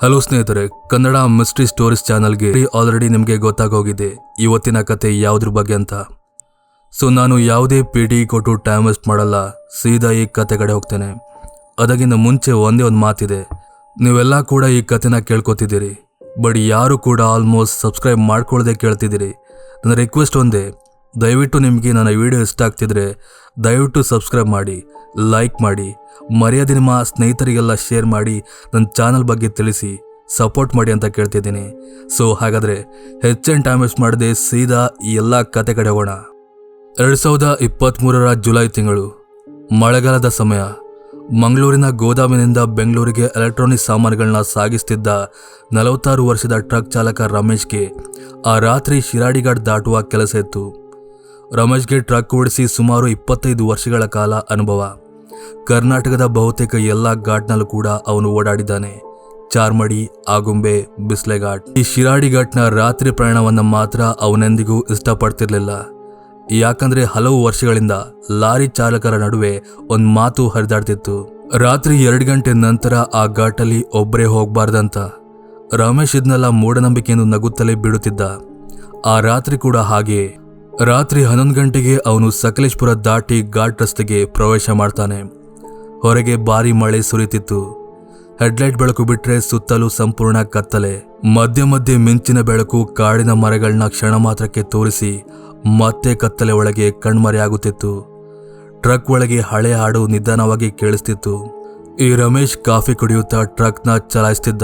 Hello ಸ್ನೇಹಿತರೆ, Kannada mystery stories ಚಾನಲ್ಗೆ already ನಿಮಗೆ ಗೊತ್ತಾಗೋಗಿದೆ ಇವತ್ತಿನ ಕತೆ ಯಾವುದ್ರ ಬಗ್ಗೆ ಅಂತ. ಸೊ ನಾನು ಯಾವುದೇ PD ಕೊಟ್ಟು ಟೈಮ್ ವೇಸ್ಟ್ ಮಾಡಲ್ಲ, ಸೀದಾ ಈ ಕತೆ ಕಡೆ ಹೋಗ್ತೇನೆ. ಅದಕ್ಕಿಂತ ಮುಂಚೆ ಒಂದೇ ಒಂದು ಮಾತಿದೆ, ನೀವೆಲ್ಲ ಕೂಡ ಈ ಕತೆನ ಕೇಳ್ಕೊತಿದ್ದೀರಿ, ಬಟ್ ಯಾರು ಕೂಡ ಆಲ್ಮೋಸ್ಟ್ ಸಬ್ಸ್ಕ್ರೈಬ್ ಮಾಡ್ಕೊಳ್ಳದೆ ಕೇಳ್ತಿದ್ದೀರಿ. ನನ್ನ ರಿಕ್ವೆಸ್ಟ್ ಒಂದೇ, ದಯವಿಟ್ಟು ನಿಮಗೆ ನನ್ನ ವಿಡಿಯೋ ಇಷ್ಟ ಆಗ್ತಿದ್ರೆ ದಯವಿಟ್ಟು ಸಬ್ಸ್ಕ್ರೈಬ್ ಮಾಡಿ, ಲೈಕ್ ಮಾಡಿ, ಮರ್ಯಾದೆ ನಿಮ್ಮ ಸ್ನೇಹಿತರಿಗೆಲ್ಲ ಶೇರ್ ಮಾಡಿ, ನನ್ನ ಚಾನಲ್ ಬಗ್ಗೆ ತಿಳಿಸಿ ಸಪೋರ್ಟ್ ಮಾಡಿ ಅಂತ ಕೇಳ್ತಿದ್ದೀನಿ. ಸೊ ಹಾಗಾದರೆ ಹೆಚ್ಚಿನ ಟೈಮ್ ವೇಸ್ಟ್ ಮಾಡದೆ ಸೀದಾ ಈ ಎಲ್ಲ ಕತೆ ಕಡೆ ಹೋಗೋಣ. 2023 ಜುಲೈ ತಿಂಗಳು, ಮಳೆಗಾಲದ ಸಮಯ. ಮಂಗಳೂರಿನ ಗೋದಾಮಿನಿಂದ ಬೆಂಗಳೂರಿಗೆ ಎಲೆಕ್ಟ್ರಾನಿಕ್ ಸಾಮಾನುಗಳನ್ನ ಸಾಗಿಸ್ತಿದ್ದ 46 ವರ್ಷದ ಟ್ರಕ್ ಚಾಲಕ ರಮೇಶ್ಗೆ ಆ ರಾತ್ರಿ ಶಿರಾಡಿ ಘಾಟ್ ದಾಟುವ ಕೆಲಸ ಇತ್ತು. ರಮೇಶ್ಗೆ ಟ್ರಕ್ ಓಡಿಸಿ ಸುಮಾರು 25 ವರ್ಷಗಳ ಕಾಲ ಅನುಭವ. ಕರ್ನಾಟಕದ ಬಹುತೇಕ ಎಲ್ಲ ಘಾಟ್ನಲ್ಲೂ ಕೂಡ ಅವನು ಓಡಾಡಿದ್ದಾನೆ. ಚಾರ್ಮಡಿ, ಆಗುಂಬೆ, ಬಿಸ್ಲೆ ಘಾಟ್. ಈ ಶಿರಾಡಿ ಘಾಟ್ನ ರಾತ್ರಿ ಪ್ರಯಾಣವನ್ನು ಮಾತ್ರ ಅವನೆಂದಿಗೂ ಇಷ್ಟಪಡ್ತಿರ್ಲಿಲ್ಲ. ಯಾಕಂದ್ರೆ ಹಲವು ವರ್ಷಗಳಿಂದ ಲಾರಿ ಚಾಲಕರ ನಡುವೆ ಒಂದು ಮಾತು ಹರಿದಾಡ್ತಿತ್ತು, ರಾತ್ರಿ 2 ಗಂಟೆ ನಂತರ ಆ ಘಾಟಲ್ಲಿ ಒಬ್ಬರೇ ಹೋಗ್ಬಾರ್ದಂತ. ರಮೇಶ್ ಇದನ್ನೆಲ್ಲ ಮೂಢನಂಬಿಕೆಯನ್ನು ನಗುತ್ತಲೇ ಬಿಡುತ್ತಿದ್ದ. ಆ ರಾತ್ರಿ ಕೂಡ ಹಾಗೆಯೇ. ರಾತ್ರಿ 11 ಗಂಟೆಗೆ ಅವನು ಸಕಲೇಶ್ಪುರ ದಾಟಿ ಘಾಟ್ ರಸ್ತೆಗೆ ಪ್ರವೇಶ ಮಾಡ್ತಾನೆ. ಹೊರಗೆ ಭಾರಿ ಮಳೆ ಸುರಿತಿತ್ತು. ಹೆಡ್ಲೈಟ್ ಬೆಳಕು ಬಿಟ್ರೆ ಸುತ್ತಲೂ ಸಂಪೂರ್ಣ ಕತ್ತಲೆ. ಮಧ್ಯೆ ಮಧ್ಯೆ ಮಿಂಚಿನ ಬೆಳಕು ಕಾಡಿನ ಮರಗಳನ್ನ ಕ್ಷಣ ಮಾತ್ರಕ್ಕೆ ತೋರಿಸಿ ಮತ್ತೆ ಕತ್ತಲೆ ಒಳಗೆ ಕಣ್ಮರೆಯಾಗುತ್ತಿತ್ತು. ಟ್ರಕ್ ಒಳಗೆ ಹಳೆ ಹಾಡು ನಿಧಾನವಾಗಿ ಕೇಳಿಸ್ತಿತ್ತು. ಈ ರಮೇಶ್ ಕಾಫಿ ಕುಡಿಯುತ್ತಾ ಟ್ರಕ್ನ ಚಲಾಯಿಸ್ತಿದ್ದ.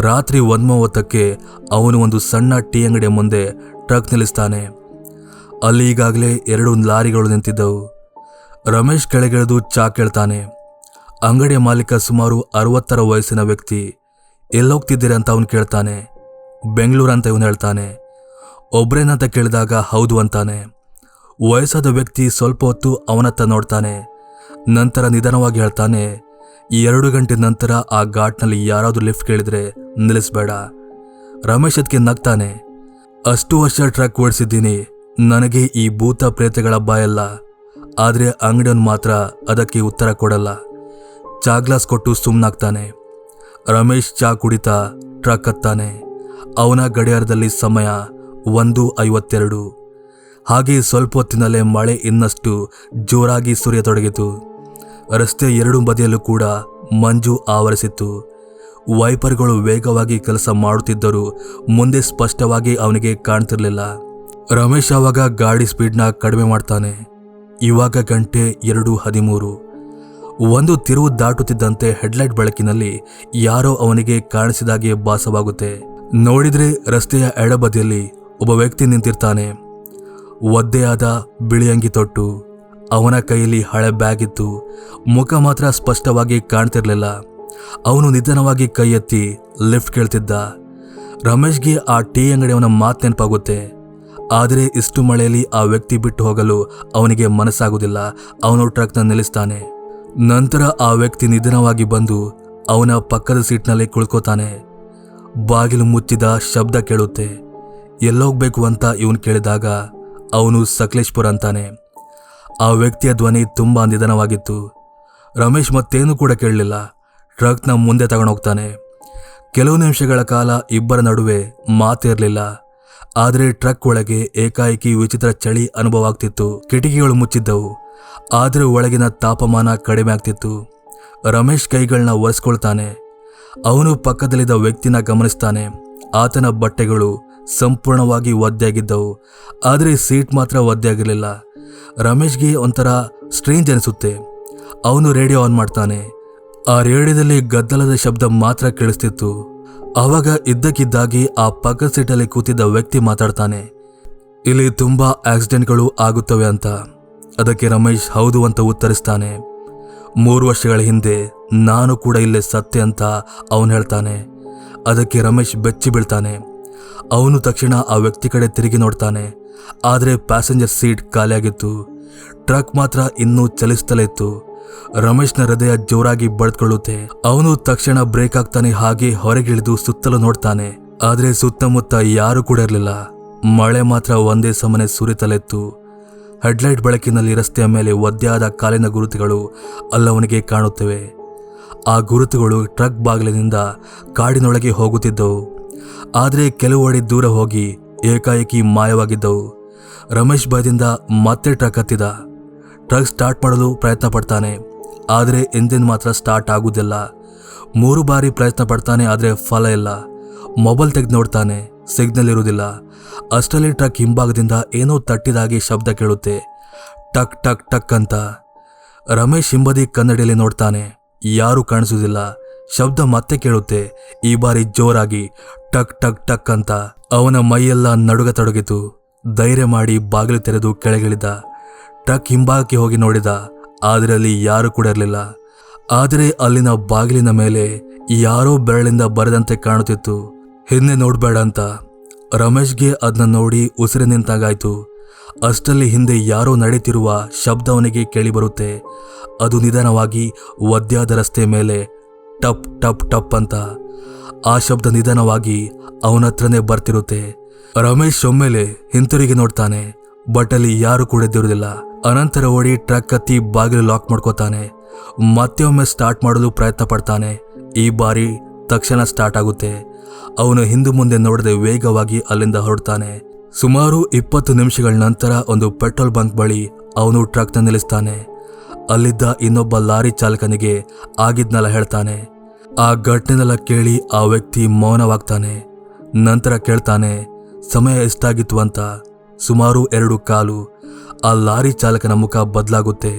ರಾತ್ರಿ 1:30ಕ್ಕೆ ಅವನು ಒಂದು ಸಣ್ಣ ಟೀ ಅಂಗಡಿಯ ಮುಂದೆ ಟ್ರಕ್ ನಿಲ್ಲಿಸ್ತಾನೆ. ಅಲ್ಲಿ ಈಗಾಗಲೇ 2 ಲಾರಿಗಳು ನಿಂತಿದ್ದವು. ರಮೇಶ್ ಕೆಳಗಿಳಿದು ಚಾ ಕೇಳ್ತಾನೆ. ಅಂಗಡಿಯ ಮಾಲೀಕ ಸುಮಾರು 60 ವಯಸ್ಸಿನ ವ್ಯಕ್ತಿ. ಎಲ್ಲೋಗ್ತಿದ್ದೀರ ಅಂತ ಅವನು ಕೇಳ್ತಾನೆ. ಬೆಂಗಳೂರು ಅಂತ ಇವನು ಹೇಳ್ತಾನೆ. ಒಬ್ರೇನಂತ ಕೇಳಿದಾಗ ಹೌದು ಅಂತಾನೆ. ವಯಸ್ಸಾದ ವ್ಯಕ್ತಿ ಸ್ವಲ್ಪ ಹೊತ್ತು ಅವನತ್ತ ನೋಡ್ತಾನೆ. ನಂತರ ನಿಧಾನವಾಗಿ ಹೇಳ್ತಾನೆ, 2 ಗಂಟೆ ನಂತರ ಆ ಘಾಟ್ನಲ್ಲಿ ಯಾರಾದರೂ ಲಿಫ್ಟ್ ಕೇಳಿದ್ರೆ ನಿಲ್ಲಿಸ್ಬೇಡ. ರಮೇಶ್ ಅದಕ್ಕೆ ನಗ್ತಾನೆ. ಅಷ್ಟು ವರ್ಷ ಟ್ರಕ್ ಓಡಿಸಿದ್ದೀನಿ, ನನಗೆ ಈ ಭೂತ ಪ್ರೇತಗಳ ಬಾಯಲ್ಲ. ಆದರೆ ಅಂಗಡಿಯವನು ಮಾತ್ರ ಅದಕ್ಕೆ ಉತ್ತರ ಕೊಡಲ್ಲ. ಚಾ ಗ್ಲಾಸ್ ಕೊಟ್ಟು ಸುಮ್ಮನಾಗ್ತಾನೆ. ರಮೇಶ್ ಚಾ ಕುಡಿತಾ ಟ್ರಕ್ ಹತ್ತಾನೆ. ಅವನ ಗಡಿಯಾರದಲ್ಲಿ ಸಮಯ 1:52. ಹಾಗೆ ಸ್ವಲ್ಪ ಹೊತ್ತಿನಲ್ಲೇ ಮಳೆ ಇನ್ನಷ್ಟು ಜೋರಾಗಿ ಸುರಿಯತೊಡಗಿತು. ರಸ್ತೆ 2 ಬದಿಯಲ್ಲೂ ಕೂಡ ಮಂಜು ಆವರಿಸಿತ್ತು. ವೈಪರ್ಗಳು ವೇಗವಾಗಿ ಕೆಲಸ ಮಾಡುತ್ತಿದ್ದರೂ ಮುಂದೆ ಸ್ಪಷ್ಟವಾಗಿ ಅವನಿಗೆ ಕಾಣ್ತಿರ್ಲಿಲ್ಲ. ರಮೇಶ್ ಆವಾಗ ಗಾಡಿ ಸ್ಪೀಡ್ನ ಕಡಿಮೆ ಮಾಡ್ತಾನೆ. ಇವಾಗ ಗಂಟೆ 2:13. ಒಂದು ತಿರುವು ದಾಟುತ್ತಿದ್ದಂತೆ ಹೆಡ್ಲೈಟ್ ಬೆಳಕಿನಲ್ಲಿ ಯಾರೋ ಅವನಿಗೆ ಕಾಣಿಸಿದಾಗೆ ಭಾಸವಾಗುತ್ತೆ. ನೋಡಿದ್ರೆ ರಸ್ತೆಯ ಎಡಬದಿಯಲ್ಲಿ ಒಬ್ಬ ವ್ಯಕ್ತಿ ನಿಂತಿರ್ತಾನೆ. ಒದ್ದೆಯಾದ ಬಿಳಿ ಅಂಗಿ ತೊಟ್ಟು. ಅವನ ಕೈಯಲ್ಲಿ ಹಳೆ ಬ್ಯಾಗ್ ಇತ್ತು. ಮುಖ ಮಾತ್ರ ಸ್ಪಷ್ಟವಾಗಿ ಕಾಣ್ತಿರ್ಲಿಲ್ಲ. ಅವನು ನಿಧಾನವಾಗಿ ಕೈ ಎತ್ತಿ ಲಿಫ್ಟ್ ಕೇಳ್ತಿದ್ದ. ರಮೇಶ್ಗೆ ಆ ಟೀ ಅಂಗಡಿಯವನ ಮಾತು ನೆನಪಾಗುತ್ತೆ. ಆದರೆ ಇಷ್ಟು ಮಳೆಯಲ್ಲಿ ಆ ವ್ಯಕ್ತಿ ಬಿಟ್ಟು ಹೋಗಲು ಅವನಿಗೆ ಮನಸ್ಸಾಗುವುದಿಲ್ಲ. ಅವನು ಟ್ರಕ್ನ ನಿಲ್ಲಿಸ್ತಾನೆ. ನಂತರ ಆ ವ್ಯಕ್ತಿ ನಿಧಾನವಾಗಿ ಬಂದು ಅವನ ಪಕ್ಕದ ಸೀಟ್ನಲ್ಲಿ ಕುಳ್ಕೋತಾನೆ. ಬಾಗಿಲು ಮುಚ್ಚಿದ ಶಬ್ದ ಕೇಳುತ್ತೆ. ಎಲ್ಲೋಗ್ಬೇಕು ಅಂತ ಇವನು ಕೇಳಿದಾಗ ಅವನು ಸಕಲೇಶ್ಪುರ ಅಂತಾನೆ. ಆ ವ್ಯಕ್ತಿಯ ಧ್ವನಿ ತುಂಬಾ ನಿಧಾನವಾಗಿತ್ತು. ರಮೇಶ್ ಮತ್ತೇನು ಕೂಡ ಕೇಳಲಿಲ್ಲ. ಟ್ರಕ್ನ ಮುಂದೆ ತಗೊಂಡೋಗ್ತಾನೆ. ಕೆಲವು ನಿಮಿಷಗಳ ಕಾಲ ಇಬ್ಬರ ನಡುವೆ ಮಾತಿರಲಿಲ್ಲ. ಆದರೆ ಟ್ರಕ್ ಒಳಗೆ ಏಕಾಏಕಿ ವಿಚಿತ್ರ ಚಳಿ ಅನುಭವ ಆಗ್ತಿತ್ತು. ಕಿಟಕಿಗಳು ಮುಚ್ಚಿದ್ದವು, ಆದರೆ ಒಳಗಿನ ತಾಪಮಾನ ಕಡಿಮೆ ಆಗ್ತಿತ್ತು. ರಮೇಶ್ ಕೈಗಳನ್ನ ಒರೆಸ್ಕೊಳ್ತಾನೆ. ಅವನು ಪಕ್ಕದಲ್ಲಿದ್ದ ವ್ಯಕ್ತಿನ ಗಮನಿಸ್ತಾನೆ. ಆತನ ಬಟ್ಟೆಗಳು ಸಂಪೂರ್ಣವಾಗಿ ಒದ್ದೆಯಾಗಿದ್ದವು, ಆದರೆ ಸೀಟ್ ಮಾತ್ರ ಒದ್ದೆಯಾಗಿರಲಿಲ್ಲ. ರಮೇಶ್ಗೆ ಒಂಥರ ಸ್ಟ್ರೇಂಜ್ ಅನಿಸುತ್ತೆ. ಅವನು ರೇಡಿಯೋ ಆನ್ ಮಾಡ್ತಾನೆ. ಆ ರೇಡಿಯೋದಲ್ಲಿ ಗದ್ದಲದ ಶಬ್ದ ಮಾತ್ರ ಕೇಳಿಸ್ತಿತ್ತು. ಆವಾಗ ಇದ್ದಕ್ಕಿದ್ದಾಗಿ ಆ ಪಕ್ಕದ ಸೀಟಲ್ಲಿ ಕೂತಿದ್ದ ವ್ಯಕ್ತಿ ಮಾತಾಡ್ತಾನೆ, ಇಲ್ಲಿ ತುಂಬಾ ಆಕ್ಸಿಡೆಂಟ್ಗಳು ಆಗುತ್ತವೆ ಅಂತ. ಅದಕ್ಕೆ ರಮೇಶ್ ಹೌದು ಅಂತ ಉತ್ತರಿಸ್ತಾನೆ. 3 ವರ್ಷಗಳ ಹಿಂದೆ ನಾನು ಕೂಡ ಇಲ್ಲೇ ಸತ್ತೆ ಅಂತ ಅವನು ಹೇಳ್ತಾನೆ. ಅದಕ್ಕೆ ರಮೇಶ್ ಬೆಚ್ಚಿ ಬೀಳ್ತಾನೆ. ಅವನು ತಕ್ಷಣ ಆ ವ್ಯಕ್ತಿ ಕಡೆ ತಿರುಗಿ ನೋಡ್ತಾನೆ. ಆದರೆ ಪ್ಯಾಸೆಂಜರ್ ಸೀಟ್ ಖಾಲಿಯಾಗಿತ್ತು. ಟ್ರಕ್ ಮಾತ್ರ ಇನ್ನೂ ಚಲಿಸ್ತಲೇ ಇತ್ತು. ರಮೇಶ್ನ ಹೃದಯ ಜೋರಾಗಿ ಬಡ್ಕೊಳ್ಳುತ್ತೆ. ಅವನು ತಕ್ಷಣ ಬ್ರೇಕ್ ಆಗ್ತಾನೆ. ಹಾಗೆ ಹೊರಗಿಳಿದು ಸುತ್ತಲೂ ನೋಡ್ತಾನೆ. ಆದ್ರೆ ಸುತ್ತಮುತ್ತ ಯಾರು ಕೂಡ ಇರಲಿಲ್ಲ. ಮಳೆ ಮಾತ್ರ ಒಂದೇ ಸಮನೆ ಸುರಿತಲಿತ್ತು. ಹೆಡ್ಲೈಟ್ ಬೆಳಕಿನಲ್ಲಿ ರಸ್ತೆಯ ಮೇಲೆ ಒದ್ದೆಯಾದ ಕಾಲಿನ ಗುರುತುಗಳು ಅಲ್ಲವನಿಗೆ ಕಾಣುತ್ತವೆ. ಆ ಗುರುತುಗಳು ಟ್ರಕ್ ಬಾಗಿಲಿನಿಂದ ಕಾಡಿನೊಳಗೆ ಹೋಗುತ್ತಿದ್ದವು. ಆದರೆ ಕೆಲವು ಅಡಿ ದೂರ ಹೋಗಿ ಏಕಾಏಕಿ ಮಾಯವಾಗಿದ್ದವು. ರಮೇಶ್ ಭಯದಿಂದ ಮತ್ತೆ ಟ್ರಕ್ ಹತ್ತಿದ. ಟ್ರಕ್ ಸ್ಟಾರ್ಟ್ ಮಾಡಲು ಪ್ರಯತ್ನ ಪಡ್ತಾನೆ, ಆದರೆ ಎಂಜಿನ್ ಮಾತ್ರ ಸ್ಟಾರ್ಟ್ ಆಗುವುದಿಲ್ಲ. 3 ಬಾರಿ ಪ್ರಯತ್ನ ಪಡ್ತಾನೆ, ಆದರೆ ಫಲ ಇಲ್ಲ. ಮೊಬೈಲ್ ತೆಗೆದು ನೋಡ್ತಾನೆ, ಸಿಗ್ನಲ್ ಇರುವುದಿಲ್ಲ. ಅಷ್ಟರಲ್ಲಿ ಟ್ರಕ್ ಹಿಂಭಾಗದಿಂದ ಏನೋ ತಟ್ಟಿದಾಗಿ ಶಬ್ದ ಕೇಳುತ್ತೆ, ಟಕ್ ಟಕ್ ಟಕ್ ಅಂತ. ರಮೇಶ್ ಹಿಂಬದಿ ಕನ್ನಡಿಯಲ್ಲಿ ನೋಡ್ತಾನೆ, ಯಾರೂ ಕಾಣಿಸುವುದಿಲ್ಲ. ಶಬ್ದ ಮತ್ತೆ ಕೇಳುತ್ತೆ, ಈ ಬಾರಿ ಜೋರಾಗಿ ಟಕ್ ಟಕ್ ಟಕ್ ಅಂತ. ಅವನ ಮೈಯೆಲ್ಲ ನಡುಗತೊಡಗಿತು. ಧೈರ್ಯ ಮಾಡಿ ಬಾಗಿಲು ತೆರೆದು ಕೆಳಗಿಳಿದ. ಟ್ರಕ್ ಹಿಂಭಾಗಕ್ಕೆ ಹೋಗಿ ನೋಡಿದ, ಆದರೆ ಅಲ್ಲಿ ಯಾರೂ ಕೂಡ ಇರಲಿಲ್ಲ. ಆದರೆ ಅಲ್ಲಿನ ಬಾಗಿಲಿನ ಮೇಲೆ ಯಾರೋ ಬೆರಳಿಂದ ಬರೆದಂತೆ ಕಾಣುತ್ತಿತ್ತು, ಹಿಂದೆ ನೋಡ್ಬೇಡ ಅಂತ. ರಮೇಶ್ಗೆ ಅದನ್ನ ನೋಡಿ ಉಸಿರು ನಿಂತಾಗಾಯ್ತು. ಅಷ್ಟರಲ್ಲಿ ಹಿಂದೆ ಯಾರೋ ನಡೀತಿರುವ ಶಬ್ದ ಅವನಿಗೆ ಕೇಳಿಬರುತ್ತೆ. ಅದು ನಿಧಾನವಾಗಿ ಒದ್ದೆಯಾದ ರಸ್ತೆ ಮೇಲೆ ಟಪ್ ಟಪ್ ಟಪ್ ಅಂತ. ಆ ಶಬ್ದ ನಿಧಾನವಾಗಿ ಅವನ ಹತ್ರನೇ ಬರ್ತಿರುತ್ತೆ. ರಮೇಶ್ ಒಮ್ಮೆಲೆ ಹಿಂತಿರುಗಿ ನೋಡ್ತಾನೆ, ಬಟ್ ಅಲ್ಲಿ ಯಾರು ಕೂಡ ಇದ್ದಿರುವುದಿಲ್ಲ. ಅನಂತರ ಓಡಿ ಟ್ರಕ್ ಹತ್ತಿ ಬಾಗಿಲು ಲಾಕ್ ಮಾಡ್ಕೋತಾನೆ. ಮತ್ತೆ ಒಮ್ಮೆ ಸ್ಟಾರ್ಟ್ ಮಾಡಲು ಪ್ರಯತ್ನ ಪಡ್ತಾನೆ. ಈ ಬಾರಿ ತಕ್ಷಣ ಸ್ಟಾರ್ಟ್ ಆಗುತ್ತೆ. ಅವನು ಹಿಂದು ಮುಂದೆ ನೋಡದೆ ವೇಗವಾಗಿ ಅಲ್ಲಿಂದ ಹೊರಡ್ತಾನೆ. ಸುಮಾರು 20 ನಿಮಿಷಗಳ ನಂತರ ಒಂದು ಪೆಟ್ರೋಲ್ ಬಂಕ್ ಬಳಿ ಅವನು ಟ್ರಕ್ನ ನಿಲ್ಲಿಸ್ತಾನೆ. ಅಲ್ಲಿದ್ದ ಇನ್ನೊಬ್ಬ ಲಾರಿ ಚಾಲಕನಿಗೆ ಆಗಿದ್ನೆಲ್ಲ ಹೇಳ್ತಾನೆ. ಆ ಘಟನೆನೆಲ್ಲ ಕೇಳಿ ಆ ವ್ಯಕ್ತಿ ಮೌನವಾಗ್ತಾನೆ. ನಂತರ ಕೇಳ್ತಾನೆ, ಸಮಯ ಎಷ್ಟಾಗಿತ್ತು ಅಂತ. ಸುಮಾರು 2:15. ಆ ಲಾರಿ ಚಾಲಕನ ಮುಖ ಬದಲಾಗುತ್ತೆ.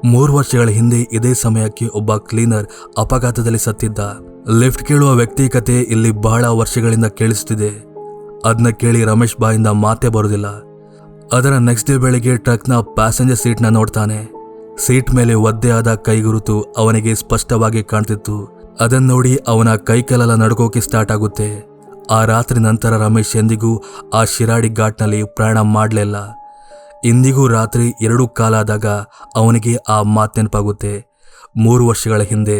3 ವರ್ಷಗಳ ಹಿಂದೆ ಇದೇ ಸಮಯಕ್ಕೆ ಒಬ್ಬ ಕ್ಲೀನರ್ ಅಪಘಾತದಲ್ಲಿ ಸತ್ತಿದ್ದ. ಲಿಫ್ಟ್ ಕೇಳುವ ವ್ಯಕ್ತಿ ಕತೆ ಇಲ್ಲಿ ಬಹಳ ವರ್ಷಗಳಿಂದ ಕೇಳಿಸುತ್ತಿದೆ. ಅದನ್ನ ಕೇಳಿ ರಮೇಶ್ ಬಾಯಿಂದ ಮಾತೇ ಬರೋದಿಲ್ಲ. ಅದರ ನೆಕ್ಸ್ಟ್ ಡೇ ಬೆಳಿಗ್ಗೆ ಟ್ರಕ್ನ ಪ್ಯಾಸೆಂಜರ್ ಸೀಟ್ನ ನೋಡ್ತಾನೆ. ಸೀಟ್ ಮೇಲೆ ಒದ್ದೆಯಾದ ಕೈಗುರುತು ಅವನಿಗೆ ಸ್ಪಷ್ಟವಾಗಿ ಕಾಣ್ತಿತ್ತು. ಅದನ್ನ ನೋಡಿ ಅವನ ಕೈಕಾಲೆಲ್ಲ ನಡ್ಕೋಕೆ ಸ್ಟಾರ್ಟ್ ಆಗುತ್ತೆ. ಆ ರಾತ್ರಿ ನಂತರ ರಮೇಶ್ ಎಂದಿಗೂ ಆ ಶಿರಾಡಿ ಘಾಟ್ನಲ್ಲಿ ಪ್ರಯಾಣ ಮಾಡಲಿಲ್ಲ. ಇಂದಿಗೂ ರಾತ್ರಿ 2:15 ಆದಾಗ ಅವನಿಗೆ ಆ ಮಾತು ನೆನಪಾಗುತ್ತೆ. 3 ವರ್ಷಗಳ ಹಿಂದೆ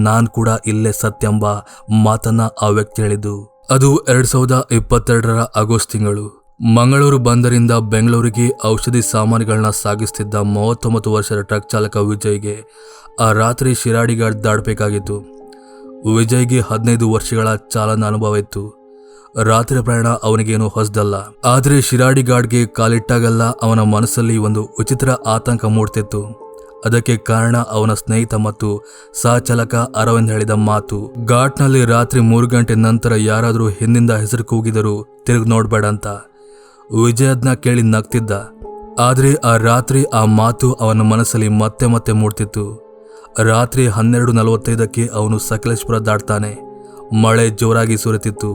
ನಾನ್ ಕೂಡ ಇಲ್ಲೇ ಸತ್ಯಂಬ ಮಾತನ್ನ ಆ ವ್ಯಕ್ತಿ ಹೇಳಿದ್ದು. ಅದು 2022ರ ಆಗಸ್ಟ್ ತಿಂಗಳು. ಮಂಗಳೂರು ಬಂದರಿಂದ ಬೆಂಗಳೂರಿಗೆ ಔಷಧಿ ಸಾಮಾನುಗಳನ್ನ ಸಾಗಿಸ್ತಿದ್ದ 39 ವರ್ಷದ ಟ್ರಕ್ ಚಾಲಕ ವಿಜಯ್ಗೆ ಆ ರಾತ್ರಿ ಶಿರಾಡಿ ಘಾಟ್ ದಾಟಬೇಕಾಗಿತ್ತು. ವಿಜಯ್ಗೆ 15 ವರ್ಷಗಳ ಚಾಲನಾ ಅನುಭವ ಇತ್ತು. ರಾತ್ರಿ ಪ್ರಯಾಣ ಅವನಿಗೇನು ಹೊಸದಲ್ಲ. ಆದರೆ ಶಿರಾಡಿ ಘಾಟ್ಗೆ ಕಾಲಿಟ್ಟಾಗಲ್ಲ ಅವನ ಮನಸ್ಸಲ್ಲಿ ಒಂದು ವಿಚಿತ್ರ ಆತಂಕ ಮೂಡ್ತಿತ್ತು. ಅದಕ್ಕೆ ಕಾರಣ ಅವನ ಸ್ನೇಹಿತ ಮತ್ತು ಸಹಚಾಲಕ ಅರವಿಂದ್ ಹೇಳಿದ ಮಾತು. ಘಾಟ್ನಲ್ಲಿ ರಾತ್ರಿ 3 ಗಂಟೆ ನಂತರ ಯಾರಾದರೂ ಹಿಂದಿಂದ ಹೆಸರು ಕೂಗಿದರೂ ತಿರುಗಿ ನೋಡ್ಬೇಡ ಅಂತ. ವಿಜಯ್ ಅದನ್ನ ಕೇಳಿ ನಗ್ತಿದ್ದ. ಆದರೆ ಆ ರಾತ್ರಿ ಆ ಮಾತು ಅವನ ಮನಸ್ಸಲ್ಲಿ ಮತ್ತೆ ಮತ್ತೆ ಮೂಡ್ತಿತ್ತು. ರಾತ್ರಿ 12:45ಕ್ಕೆ ಅವನು ಸಕಲೇಶ್ಪುರ ದಾಟ್ತಾನೆ. ಮಳೆ ಜೋರಾಗಿ ಸುರಿತಿತ್ತು.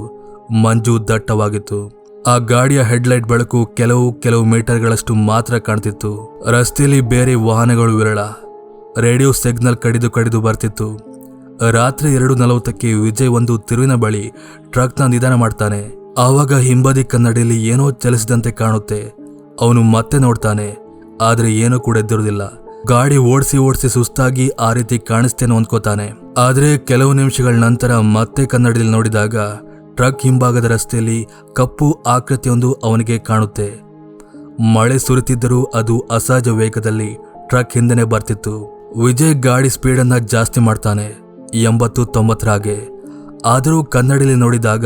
ಮಂಜು ದಟ್ಟವಾಗಿತ್ತು. ಆ ಗಾಡಿಯ ಹೆಡ್ಲೈಟ್ ಬೆಳಕು ಕೆಲವು ಮೀಟರ್ಗಳಷ್ಟು ಮಾತ್ರ ಕಾಣ್ತಿತ್ತು. ರಸ್ತೆಯಲ್ಲಿ ಬೇರೆ ವಾಹನಗಳು ವಿರಳ. ರೇಡಿಯೋ ಸಿಗ್ನಲ್ ಕಡಿದು ಬರ್ತಿತ್ತು. ರಾತ್ರಿ 2:40ಕ್ಕೆ ವಿಜಯ್ ಒಂದು ತಿರುವಿನ ಬಳಿ ಟ್ರಕ್ನ ನಿಧಾನ ಮಾಡ್ತಾನೆ. ಆವಾಗ ಹಿಂಬದಿ ಕನ್ನಡಿಯಲ್ಲಿ ಏನೋ ಚಲಿಸಿದಂತೆ ಕಾಣುತ್ತೆ. ಅವನು ಮತ್ತೆ ನೋಡ್ತಾನೆ, ಆದ್ರೆ ಏನೂ ಕೂಡ ಎದ್ದಿರುವುದಿಲ್ಲ. ಗಾಡಿ ಓಡಿಸಿ ಸುಸ್ತಾಗಿ ಆ ರೀತಿ ಕಾಣಿಸ್ತೇನೋ ಅಂದ್ಕೋತಾನೆ. ಆದ್ರೆ ಕೆಲವು ನಿಮಿಷಗಳ ನಂತರ ಮತ್ತೆ ಕನ್ನಡಿಯಲ್ಲಿ ನೋಡಿದಾಗ ಟ್ರಕ್ ಹಿಂಭಾಗದ ರಸ್ತೆಯಲ್ಲಿ ಕಪ್ಪು ಆಕೃತಿಯೊಂದು ಅವನಿಗೆ ಕಾಣುತ್ತೆ. ಮಳೆ ಸುರಿತಿದ್ದರೂ ಅದು ಅಸಹಜ ವೇಗದಲ್ಲಿ ಟ್ರಕ್ ಹಿಂದೆನೆ ಬರ್ತಿತ್ತು. ವಿಜಯ್ ಗಾಡಿ ಸ್ಪೀಡನ್ನ ಜಾಸ್ತಿ ಮಾಡ್ತಾನೆ, 80-90 ಹಾಗೆ. ಆದರೂ ಕನ್ನಡಿಯಲ್ಲಿ ನೋಡಿದಾಗ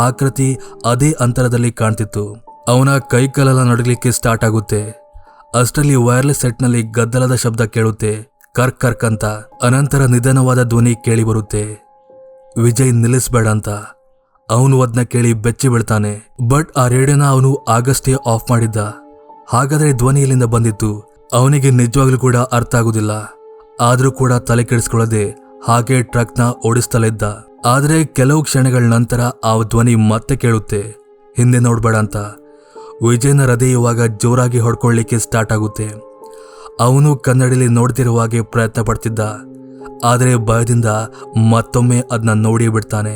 ಆಕೃತಿ ಅದೇ ಅಂತರದಲ್ಲಿ ಕಾಣ್ತಿತ್ತು. ಅವನ ಕೈಕಾಲೆಲ್ಲ ನಡುಗಲಿಕ್ಕೆ ಸ್ಟಾರ್ಟ್ ಆಗುತ್ತೆ. ಅಷ್ಟರಲ್ಲಿ ವೈರ್ಲೆಸ್ ಸೆಟ್ನಲ್ಲಿ ಗದ್ದಲದ ಶಬ್ದ ಕೇಳುತ್ತೆ, ಕರ್ಕ್ ಕರ್ಕ್ ಅಂತ. ಅನಂತರ ನಿಧಾನವಾದ ಧ್ವನಿ ಕೇಳಿ ಬರುತ್ತೆ, ವಿಜಯ್ ನಿಲ್ಲಿಸ್ಬೇಡ ಅಂತ. ಅವನು ಅದನ್ನ ಕೇಳಿ ಬೆಚ್ಚಿ ಬೀಳ್ತಾನೆ. ಬಟ್ ಆ ರೇಡಿಯೋನ ಅವನು ಆಗಷ್ಟೇ ಆಫ್ ಮಾಡಿದ್ದ. ಹಾಗಾದ್ರೆ ಧ್ವನಿ ಇಲ್ಲಿಂದ ಬಂದಿತ್ತು. ಅವನಿಗೆ ನಿಜವಾಗ್ಲೂ ಕೂಡ ಅರ್ಥ ಆಗುದಿಲ್ಲ. ಆದ್ರೂ ಕೂಡ ತಲೆ ಕೆಡಿಸ್ಕೊಳ್ಳದೆ ಹಾಗೆ ಟ್ರಕ್ನ ಓಡಿಸ್ತಲೇ ಇದ್ದ. ಆದ್ರೆ ಕೆಲವು ಕ್ಷಣಗಳ ನಂತರ ಆ ಧ್ವನಿ ಮತ್ತೆ ಕೇಳುತ್ತೆ, ಹಿಂದೆ ನೋಡ್ಬೇಡ ಅಂತ. ವಿಜಯನ ಹೃದಯ ಇವಾಗ ಜೋರಾಗಿ ಹೊಡ್ಕೊಳ್ಳಿಕ್ಕೆ ಸ್ಟಾರ್ಟ್ ಆಗುತ್ತೆ. ಅವನು ಕನ್ನಡಿಯಲ್ಲಿ ನೋಡ್ತಿರುವಾಗೆ ಪ್ರಯತ್ನ ಪಡ್ತಿದ್ದ. ಆದರೆ ಭಯದಿಂದ ಮತ್ತೊಮ್ಮೆ ಅದನ್ನ ನೋಡಿ ಬಿಡ್ತಾನೆ.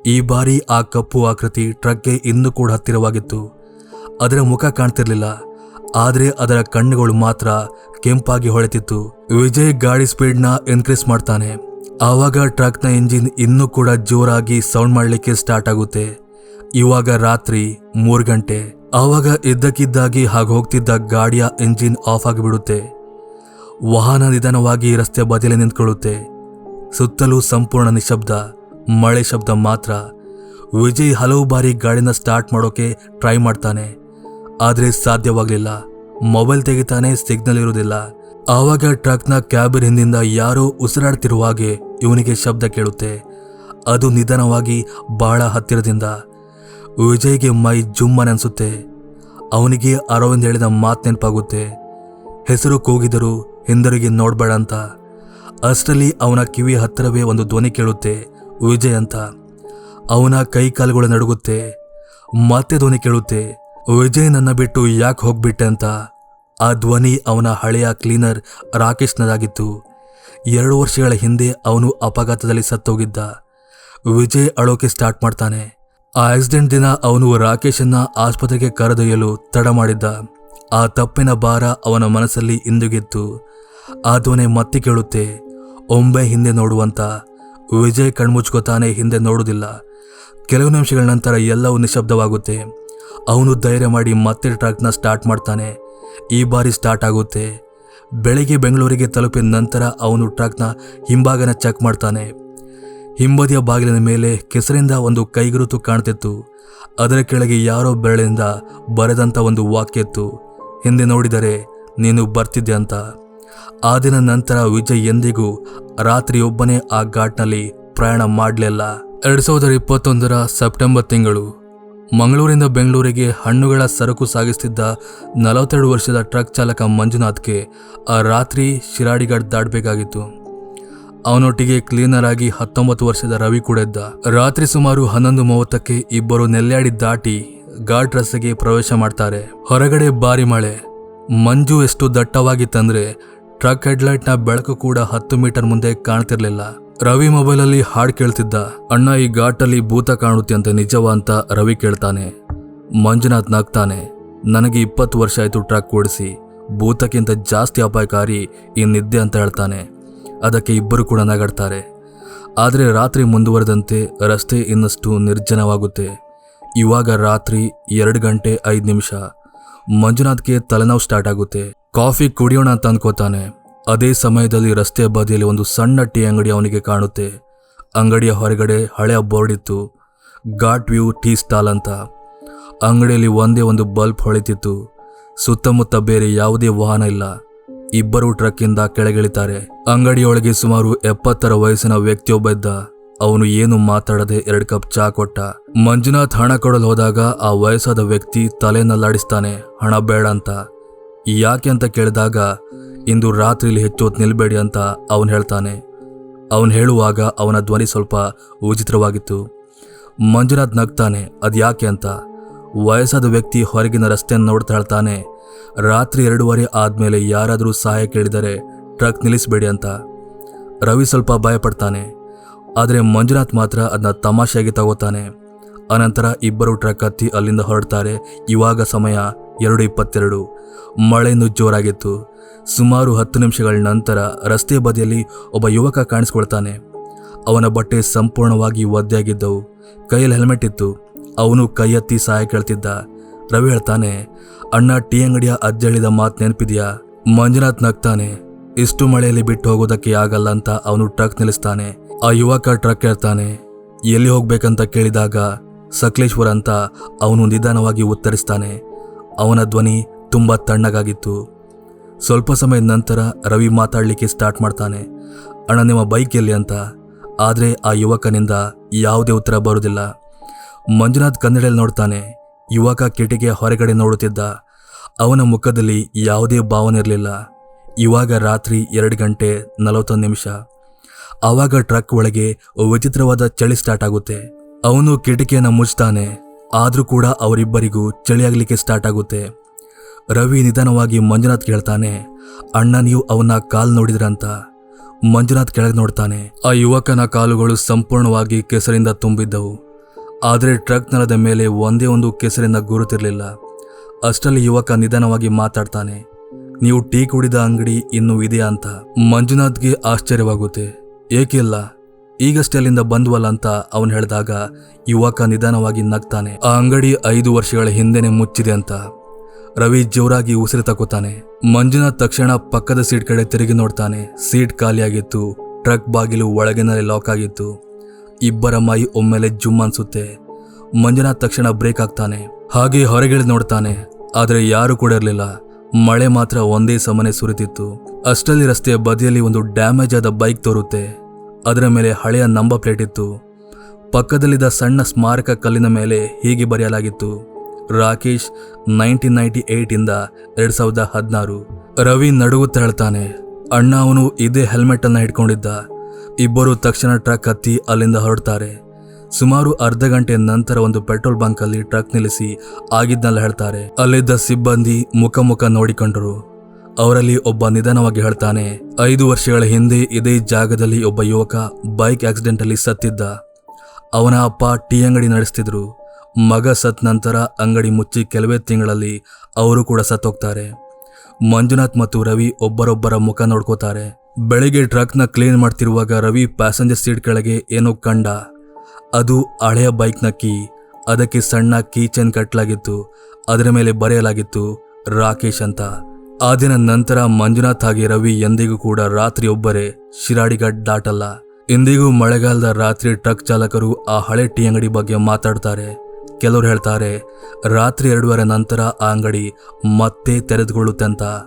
ಈ ಬಾರಿ ಆ ಕಪ್ಪು ಆಕೃತಿ ಟ್ರಕ್ಗೆ ಇನ್ನೂ ಕೂಡ ಹತ್ತಿರವಾಗಿತ್ತು. ಅದರ ಮುಖ ಕಾಣ್ತಿರ್ಲಿಲ್ಲ, ಆದರೆ ಅದರ ಕಣ್ಣುಗಳು ಮಾತ್ರ ಕೆಂಪಾಗಿ ಹೊಳೆತಿತ್ತು. ವಿಜಯ್ ಗಾಡಿ ಸ್ಪೀಡ್ನ ಇನ್ಕ್ರೀಸ್ ಮಾಡ್ತಾನೆ. ಆವಾಗ ಟ್ರಕ್ನ ಇಂಜಿನ್ ಇನ್ನೂ ಕೂಡ ಜೋರಾಗಿ ಸೌಂಡ್ ಮಾಡಲಿಕ್ಕೆ ಸ್ಟಾರ್ಟ್ ಆಗುತ್ತೆ. ಇವಾಗ ರಾತ್ರಿ 3 ಗಂಟೆ. ಆವಾಗ ಇದ್ದಕ್ಕಿದ್ದಾಗಿ ಹಾಗೆ ಹೋಗ್ತಿದ್ದ ಗಾಡಿಯ ಇಂಜಿನ್ ಆಫ್ ಆಗಿಬಿಡುತ್ತೆ. ವಾಹನ ನಿಧಾನವಾಗಿ ರಸ್ತೆ ಬದಿಯಲ್ಲಿ ನಿಂತ್ಕೊಳ್ಳುತ್ತೆ. ಸುತ್ತಲೂ ಸಂಪೂರ್ಣ ನಿಶಬ್ದ, ಮಳೆ ಶಬ್ದ ಮಾತ್ರ. ವಿಜಯ್ ಹಲವು ಬಾರಿ ಗಾಡಿನ ಸ್ಟಾರ್ಟ್ ಮಾಡೋಕೆ ಟ್ರೈ ಮಾಡ್ತಾನೆ, ಆದರೆ ಸಾಧ್ಯವಾಗಲಿಲ್ಲ. ಮೊಬೈಲ್ ತೆಗಿತಾನೆ, ಸಿಗ್ನಲ್ ಇರುವುದಿಲ್ಲ. ಆವಾಗ ಟ್ರಕ್ನ ಕ್ಯಾಬಿನ್ ಹಿಂದಿಂದ ಯಾರೋ ಉಸಿರಾಡ್ತಿರುವ ಹಾಗೆ ಇವನಿಗೆ ಶಬ್ದ ಕೇಳುತ್ತೆ. ಅದು ನಿಧಾನವಾಗಿ ಬಹಳ ಹತ್ತಿರದಿಂದ. ವಿಜಯ್ಗೆ ಮೈ ಜುಮ್ಮನೆನ್ಸುತ್ತೆ. ಅವನಿಗೆ ಅರವಿಂದ್ ಹೇಳಿದ ಮಾತು ನೆನಪಾಗುತ್ತೆ, ಹೆಸರು ಕೂಗಿದರು ಹಿಂದಿರುಗಿ ನೋಡ್ಬೇಡ ಅಂತ. ಅಷ್ಟರಲ್ಲಿ ಅವನ ಕಿವಿ ಹತ್ತಿರವೇ ಒಂದು ಧ್ವನಿ ಕೇಳುತ್ತೆ, ವಿಜಯ್ ಅಂತ. ಅವನ ಕೈ ಕಾಲುಗಳು ನಡುಗುತ್ತೆ. ಮತ್ತೆ ಧ್ವನಿ ಕೇಳುತ್ತೆ, ವಿಜಯ್ ನನ್ನ ಬಿಟ್ಟು ಯಾಕೆ ಹೋಗ್ಬಿಟ್ಟೆ ಅಂತ. ಆ ಧ್ವನಿ ಅವನ ಹಳೆಯ ಕ್ಲೀನರ್ ರಾಕೇಶ್ನದಾಗಿತ್ತು. 2 ವರ್ಷಗಳ ಹಿಂದೆ ಅವನು ಅಪಘಾತದಲ್ಲಿ ಸತ್ತೋಗಿದ್ದ. ವಿಜಯ್ ಅಳೋಕೆ ಸ್ಟಾರ್ಟ್ ಮಾಡ್ತಾನೆ. ಆ ಆಕ್ಸಿಡೆಂಟ್ ದಿನ ಅವನು ರಾಕೇಶನ್ನ ಆಸ್ಪತ್ರೆಗೆ ಕರೆದೊಯ್ಯಲು ತಡ ಮಾಡಿದ್ದ. ಆ ತಪ್ಪಿನ ಭಾರ ಅವನ ಮನಸ್ಸಲ್ಲಿ ಇಂದುಗಿತ್ತು. ಆ ಧ್ವನಿ ಮತ್ತೆ ಕೇಳುತ್ತೆ, ಒಮ್ಮೆ ಹಿಂದೆ ನೋಡುವಂತ. ವಿಜಯ್ ಕಣ್ಮುಚ್ಕೋತಾನೆ, ಹಿಂದೆ ನೋಡುವುದಿಲ್ಲ. ಕೆಲವು ನಿಮಿಷಗಳ ನಂತರ ಎಲ್ಲವೂ ನಿಶಬ್ದವಾಗುತ್ತೆ. ಅವನು ಧೈರ್ಯ ಮಾಡಿ ಮತ್ತೆ ಟ್ರಕ್ನ ಸ್ಟಾರ್ಟ್ ಮಾಡ್ತಾನೆ. ಈ ಬಾರಿ ಸ್ಟಾರ್ಟ್ ಆಗುತ್ತೆ. ಬೆಳಿಗ್ಗೆ ಬೆಂಗಳೂರಿಗೆ ತಲುಪಿದ ನಂತರ ಅವನು ಟ್ರಕ್ನ ಹಿಂಭಾಗನ ಚೆಕ್ ಮಾಡ್ತಾನೆ. ಹಿಂಬದಿಯ ಬಾಗಿಲಿನ ಮೇಲೆ ಕೆಸರಿಂದ ಒಂದು ಕೈಗುರುತು ಕಾಣ್ತಿತ್ತು. ಅದರ ಕೆಳಗೆ ಯಾರೋ ಬೆರಳಿಂದ ಬರೆದಂಥ ಒಂದು ವಾಕ್ಯ ಇತ್ತು, ಹಿಂದೆ ನೋಡಿದರೆ ನೀನು ಬರ್ತಿದ್ದೆ ಅಂತ. ಆ ದಿನ ನಂತರ ವಿಜಯ್ ಎಂದಿಗೂ ರಾತ್ರಿಯೊಬ್ಬನೇ ಆ ಘಾಟ್ನಲ್ಲಿ ಪ್ರಯಾಣ ಮಾಡಲಿಲ್ಲ. 2021 ಸೆಪ್ಟೆಂಬರ್ ತಿಂಗಳು ಮಂಗಳೂರಿಂದ ಬೆಂಗಳೂರಿಗೆ ಹಣ್ಣುಗಳ ಸರಕು ಸಾಗಿಸ್ತಿದ್ದ 42 ವರ್ಷದ ಟ್ರಕ್ ಚಾಲಕ ಮಂಜುನಾಥ್ಗೆ ಆ ರಾತ್ರಿ ಶಿರಾಡಿಘಾಟ್ ದಾಟಬೇಕಾಗಿತ್ತು. ಅವನೊಟ್ಟಿಗೆ ಕ್ಲೀನರ್ ಆಗಿ 19 ವರ್ಷದ ರವಿ ಕೂಡ ಇದ್ದ. ರಾತ್ರಿ ಸುಮಾರು 11:30ಕ್ಕೆ ಇಬ್ಬರು ನೆಲ್ಯಾಡಿ ದಾಟಿ ಘಾಟ್ ರಸ್ತೆಗೆ ಪ್ರವೇಶ ಮಾಡ್ತಾರೆ. ಹೊರಗಡೆ ಭಾರಿ ಮಳೆ. ಮಂಜು ಎಷ್ಟು ದಟ್ಟವಾಗಿತ್ತಂದ್ರೆ ಟ್ರಕ್ ಹೆಡ್ಲೈಟ್ನ ಬೆಳಕು ಕೂಡ 10 ಮೀಟರ್ ಮುಂದೆ ಕಾಣ್ತಿರ್ಲಿಲ್ಲ. ರವಿ ಮೊಬೈಲಲ್ಲಿ ಹಾಡು ಕೇಳ್ತಿದ್ದ. ಅಣ್ಣ, ಈ ಘಾಟಲ್ಲಿ ಭೂತ ಕಾಣುತ್ತೆ ಅಂತ ನಿಜವಾ ಅಂತ ರವಿ ಕೇಳ್ತಾನೆ. ಮಂಜುನಾಥ್ ನಗ್ತಾನೆ, ನನಗೆ 20 ವರ್ಷ ಆಯ್ತು ಟ್ರಕ್ ಓಡಿಸಿ, ಭೂತಕ್ಕಿಂತ ಜಾಸ್ತಿ ಅಪಾಯಕಾರಿ ಈ ನಿದ್ದೆ ಅಂತ ಹೇಳ್ತಾನೆ. ಅದಕ್ಕೆ ಇಬ್ಬರು ಕೂಡ ನಗಾಡ್ತಾರೆ. ಆದರೆ ರಾತ್ರಿ ಮುಂದುವರೆದಂತೆ ರಸ್ತೆ ಇನ್ನಷ್ಟು ನಿರ್ಜನವಾಗುತ್ತೆ. ಇವಾಗ ರಾತ್ರಿ 2:05. ಮಂಜುನಾಥ್ಗೆ ತಲೆನೋವು ಸ್ಟಾರ್ಟ್ ಆಗುತ್ತೆ. ಕಾಫಿ ಕುಡಿಯೋಣ ಅಂತ ಅನ್ಕೋತಾನೆ. ಅದೇ ಸಮಯದಲ್ಲಿ ರಸ್ತೆಯ ಬದಿಯಲ್ಲಿ ಒಂದು ಸಣ್ಣ ಟೀ ಅಂಗಡಿ ಅವನಿಗೆ ಕಾಣುತ್ತೆ. ಅಂಗಡಿಯ ಹೊರಗಡೆ ಹಳೆಯ ಬೋರ್ಡ್ ಇತ್ತು, ಘಾಟ್ ವ್ಯೂ ಟೀ ಸ್ಟಾಲ್ ಅಂತ. ಅಂಗಡಿಯಲ್ಲಿ ಒಂದೇ ಒಂದು ಬಲ್ಬ್ ಹೊಳಿತಿತ್ತು. ಸುತ್ತಮುತ್ತ ಬೇರೆ ಯಾವುದೇ ವಾಹನ ಇಲ್ಲ. ಇಬ್ಬರು ಟ್ರಕ್ಕಿಂದ ಕೆಳಗಿಳಿತಾರೆ. ಅಂಗಡಿಯೊಳಗೆ ಸುಮಾರು 70 ವಯಸ್ಸಿನ ವ್ಯಕ್ತಿಯೊಬ್ಬ ಇದ್ದ. ಅವನು ಏನು ಮಾತಾಡದೆ 2 ಕಪ್ ಚಾ ಕೊಟ್ಟ. ಮಂಜುನಾಥ್ ಹಣ ಕೊಡಲು ಹೋದಾಗ ಆ ವಯಸ್ಸಾದ ವ್ಯಕ್ತಿ ತಲೆನಲ್ಲಾಡಿಸ್ತಾನೆ, ಹಣ ಬೇಡ ಅಂತ. ಯಾಕೆ ಅಂತ ಕೇಳಿದಾಗ, ಇಂದು ರಾತ್ರಿಲಿ ಹೆಚ್ಚೊತ್ತು ನಿಲ್ಬೇಡಿ ಅಂತ ಅವನು ಹೇಳ್ತಾನೆ. ಅವನು ಹೇಳುವಾಗ ಅವನ ಧ್ವನಿ ಸ್ವಲ್ಪ ವಿಚಿತ್ರವಾಗಿತ್ತು. ಮಂಜುನಾಥ್ ನಗ್ತಾನೆ, ಅದ್ಯಾಕೆ ಅಂತ. ವಯಸ್ಸಾದ ವ್ಯಕ್ತಿ ಹೊರಗಿನ ರಸ್ತೆಯನ್ನು ನೋಡ್ತಾ ಹೇಳ್ತಾನೆ, ರಾತ್ರಿ 2:15 ಆದಮೇಲೆ ಯಾರಾದರೂ ಸಹಾಯ ಕೇಳಿದರೆ ಟ್ರಕ್ ನಿಲ್ಲಿಸಬೇಡಿ ಅಂತ. ರವಿ ಸ್ವಲ್ಪ ಭಯಪಡ್ತಾನೆ, ಆದರೆ ಮಂಜುನಾಥ್ ಮಾತ್ರ ಅದನ್ನ ತಮಾಷೆಯಾಗಿ ತಗೋತಾನೆ. ಅನಂತರ ಇಬ್ಬರು ಟ್ರಕ್ ಹತ್ತಿ ಅಲ್ಲಿಂದ ಹೊರಡ್ತಾರೆ. ಇವಾಗ ಸಮಯ 2:22. ಮಳೆಯನ್ನು ಜೋರಾಗಿತ್ತು. ಸುಮಾರು 10 ನಿಮಿಷಗಳ ನಂತರ ರಸ್ತೆ ಬದಿಯಲ್ಲಿ ಒಬ್ಬ ಯುವಕ ಕಾಣಿಸ್ಕೊಳ್ತಾನೆ. ಅವನ ಬಟ್ಟೆ ಸಂಪೂರ್ಣವಾಗಿ ಒದ್ದೆಯಾಗಿದ್ದವು. ಕೈಯಲ್ಲಿ ಹೆಲ್ಮೆಟ್ ಇತ್ತು. ಅವನು ಕೈ ಎತ್ತಿ ಸಹಾಯ ಕೇಳ್ತಿದ್ದ. ರವಿ ಹೇಳ್ತಾನೆ, ಅಣ್ಣ, ಟೀ ಅಂಗಡಿಯ ಅಜ್ಜ ಹೇಳಿದ ಮಾತು ನೆನಪಿದೆಯಾ? ಮಂಜುನಾಥ್ ನಗ್ತಾನೆ, ಇಷ್ಟು ಮಳೆಯಲ್ಲಿ ಬಿಟ್ಟು ಹೋಗೋದಕ್ಕೆ ಆಗಲ್ಲ ಅಂತ ಅವನು ಟ್ರಕ್ ನಿಲ್ಲಿಸ್ತಾನೆ. ಆ ಯುವಕ ಟ್ರಕ್ ಹೇಳ್ತಾನೆ. ಎಲ್ಲಿ ಹೋಗ್ಬೇಕಂತ ಕೇಳಿದಾಗ ಸಕಲೇಶ್ವರ ಅಂತ ಅವನು ನಿಧಾನವಾಗಿ ಉತ್ತರಿಸ್ತಾನೆ. ಅವನ ಧ್ವನಿ ತುಂಬ ತಣ್ಣಗಾಗಿತ್ತು. ಸ್ವಲ್ಪ ಸಮಯದ ನಂತರ ರವಿ ಮಾತಾಡಲಿಕ್ಕೆ ಸ್ಟಾರ್ಟ್ ಮಾಡ್ತಾನೆ. ಅಣ್ಣ, ನಿಮ್ಮ ಬೈಕ್ ಎಲ್ಲಿ ಅಂತ. ಆದರೆ ಆ ಯುವಕನಿಂದ ಯಾವುದೇ ಉತ್ತರ ಬರುವುದಿಲ್ಲ. ಮಂಜುನಾಥ್ ಕನ್ನಡಿಯಲ್ಲಿ ನೋಡ್ತಾನೆ. ಯುವಕ ಕಿಟಿಕಿಯ ಹೊರಗಡೆ ನೋಡುತ್ತಿದ್ದ. ಅವನ ಮುಖದಲ್ಲಿ ಯಾವುದೇ ಭಾವನೆ ಇರಲಿಲ್ಲ. ಇವಾಗ ರಾತ್ರಿ 2:41. ಆವಾಗ ಟ್ರಕ್ ಒಳಗೆ ವಿಚಿತ್ರವಾದ ಚಳಿ ಸ್ಟಾರ್ಟ್ ಆಗುತ್ತೆ. ಅವನು ಕಿಟಿಕಿಯನ್ನು ಮುಚ್ತಾನೆ. ಆದರೂ ಕೂಡ ಅವರಿಬ್ಬರಿಗೂ ಚಳಿಯಾಗಲಿಕ್ಕೆ ಸ್ಟಾರ್ಟ್ ಆಗುತ್ತೆ. ರವಿ ನಿಧಾನವಾಗಿ ಮಂಜುನಾಥ್ ಕೇಳ್ತಾನೆ, ಅಣ್ಣ, ನೀವು ಅವನ ಕಾಲು ನೋಡಿದ್ರಂತ. ಮಂಜುನಾಥ್ ಕೆಳಗೆ ನೋಡ್ತಾನೆ. ಆ ಯುವಕನ ಕಾಲುಗಳು ಸಂಪೂರ್ಣವಾಗಿ ಕೆಸರಿಂದ ತುಂಬಿದ್ದವು. ಆದರೆ ಟ್ರಕ್ ನೆಲದ ಮೇಲೆ ಒಂದೇ ಒಂದು ಕೆಸರಿನ ಗುರುತಿರಲಿಲ್ಲ. ಅಷ್ಟರಲ್ಲಿ ಯುವಕ ನಿಧಾನವಾಗಿ ಮಾತಾಡ್ತಾನೆ, ನೀವು ಟೀ ಕುಡಿದ ಅಂಗಡಿ ಇನ್ನೂ ಇದೆಯಾ ಅಂತ. ಮಂಜುನಾಥ್ಗೆ ಆಶ್ಚರ್ಯವಾಗುತ್ತೆ. ಏಕಿಲ್ಲ, ಈಗಷ್ಟೇ ಅಲ್ಲಿಂದ ಬಂದ್ವಲ್ಲ ಅಂತ ಅವನು ಹೇಳಿದಾಗ ಯುವಕ ನಿಧಾನವಾಗಿ ನಗ್ತಾನೆ. ಆ ಅಂಗಡಿ 5 ವರ್ಷಗಳ ಹಿಂದೆನೆ ಮುಚ್ಚಿದೆ ಅಂತ. ರವಿ ಜೋರಾಗಿ ಉಸಿರು ತಗೋತಾನೆ. ಮಂಜುನಾಥ್ ತಕ್ಷಣ ಪಕ್ಕದ ಸೀಟ್ ಕಡೆ ತಿರುಗಿ ನೋಡ್ತಾನೆ. ಸೀಟ್ ಖಾಲಿಯಾಗಿತ್ತು. ಟ್ರಕ್ ಬಾಗಿಲು ಒಳಗಿನಲ್ಲಿ ಲಾಕ್ ಆಗಿತ್ತು. ಇಬ್ಬರ ಮೈ ಒಮ್ಮೆಲೆ ಜುಮ್ ಅನ್ಸುತ್ತೆ. ಮಂಜುನಾಥ್ ತಕ್ಷಣ ಬ್ರೇಕ್ ಆಗ್ತಾನೆ. ಹಾಗೆ ಹೊರಗಿಳಿದು ನೋಡ್ತಾನೆ. ಆದರೆ ಯಾರೂ ಕೂಡ ಇರಲಿಲ್ಲ. ಮಳೆ ಮಾತ್ರ ಒಂದೇ ಸಮನೆ ಸುರಿತಿತ್ತು. ಅಷ್ಟರಲ್ಲಿ ರಸ್ತೆಯ ಬದಿಯಲ್ಲಿ ಒಂದು ಡ್ಯಾಮೇಜ್ ಆದ ಬೈಕ್ ತೋರುತ್ತೆ. ಅದರ ಮೇಲೆ ಹಳೆಯ ನಂಬರ್ ಪ್ಲೇಟ್ ಇತ್ತು. ಪಕ್ಕದಲ್ಲಿದ್ದ ಸಣ್ಣ ಸ್ಮಾರಕ ಕಲ್ಲಿನ ಮೇಲೆ ಹೀಗೆ ಬರೆಯಲಾಗಿತ್ತು: ರಾಕೇಶ್ 1998 ಇಂದ 2016. ರವಿ ನಡುಗುತ್ತಾ ಹೇಳ್ತಾನೆ, ಅಣ್ಣ ಅವನು ಇದೇ ಹೆಲ್ಮೆಟ್ ಅನ್ನ ಹಿಡ್ಕೊಂಡಿದ್ದ. ಇಬ್ಬರು ತಕ್ಷಣ ಟ್ರಕ್ ಹತ್ತಿ ಅಲ್ಲಿಂದ ಹೊರಡ್ತಾರೆ. ಸುಮಾರು ಅರ್ಧ ಗಂಟೆ ನಂತರ ಒಂದು ಪೆಟ್ರೋಲ್ ಬಂಕ್ ಅಲ್ಲಿ ಟ್ರಕ್ ನಿಲ್ಲಿಸಿ ಆಗಿದ್ನೆಲ್ಲ ಹೇಳ್ತಾರೆ. ಅಲ್ಲಿದ್ದ ಸಿಬ್ಬಂದಿ ಮುಖ ನೋಡಿಕೊಂಡರು. ಅವರಲ್ಲಿ ಒಬ್ಬ ನಿಧಾನವಾಗಿ ಹೇಳ್ತಾನೆ, 5 ವರ್ಷಗಳ ಹಿಂದೆ ಇದೇ ಜಾಗದಲ್ಲಿ ಒಬ್ಬ ಯುವಕ ಬೈಕ್ ಆಕ್ಸಿಡೆಂಟ್ ಅಲ್ಲಿ ಸತ್ತಿದ್ದ. ಅವನ ಅಪ್ಪ ಟೀ ಅಂಗಡಿ ನಡೆಸ್ತಿದ್ರು. ಮಗ ಸತ್ ನಂತರ ಅಂಗಡಿ ಮುಚ್ಚಿ ಕೆಲವೇ ತಿಂಗಳಲ್ಲಿ ಅವರು ಕೂಡ ಸತ್ತೋಗ್ತಾರೆ. ಮಂಜುನಾಥ್ ಮತ್ತು ರವಿ ಒಬ್ಬರೊಬ್ಬರ ಮುಖ ನೋಡ್ಕೋತಾರೆ. ಬೆಳಿಗ್ಗೆ ಟ್ರಕ್ನ ಕ್ಲೀನ್ ಮಾಡ್ತಿರುವಾಗ ರವಿ ಪ್ಯಾಸೆಂಜರ್ ಸೀಟ್ ಕೆಳಗೆ ಏನೋ ಕಂಡ. ಅದು ಹಳೆಯ ಬೈಕ್ನ ಕೀ. ಅದಕ್ಕೆ ಸಣ್ಣ ಕೀ ಚೈನ್ ಕಟ್ಟಲಾಗಿತ್ತು. ಅದರ ಮೇಲೆ ಬರೆಯಲಾಗಿತ್ತು ರಾಕೇಶ್ ಅಂತ. ಆ ದಿನ ನಂತರ ಮಂಜುನಾಥ್ ಹಾಗೆ ರವಿ ಎಂದಿಗೂ ಕೂಡ ರಾತ್ರಿ ಒಬ್ಬರೇ ಶಿರಾಡಿಘಾಟ್ ದಾಟಲ್ಲ. ಇಂದಿಗೂ ಮಳೆಗಾಲದ ರಾತ್ರಿ ಟ್ರಕ್ ಚಾಲಕರು ಆ ಹಳೆ ಟೀ ಅಂಗಡಿ ಬಗ್ಗೆ ಮಾತಾಡ್ತಾರೆ. ಕೆಲವರು ಹೇಳ್ತಾರೆ ರಾತ್ರಿ 2:30 ನಂತರ ಆ ಅಂಗಡಿ ಮತ್ತೆ ತೆರೆದುಕೊಳ್ಳುತ್ತೆ ಅಂತ.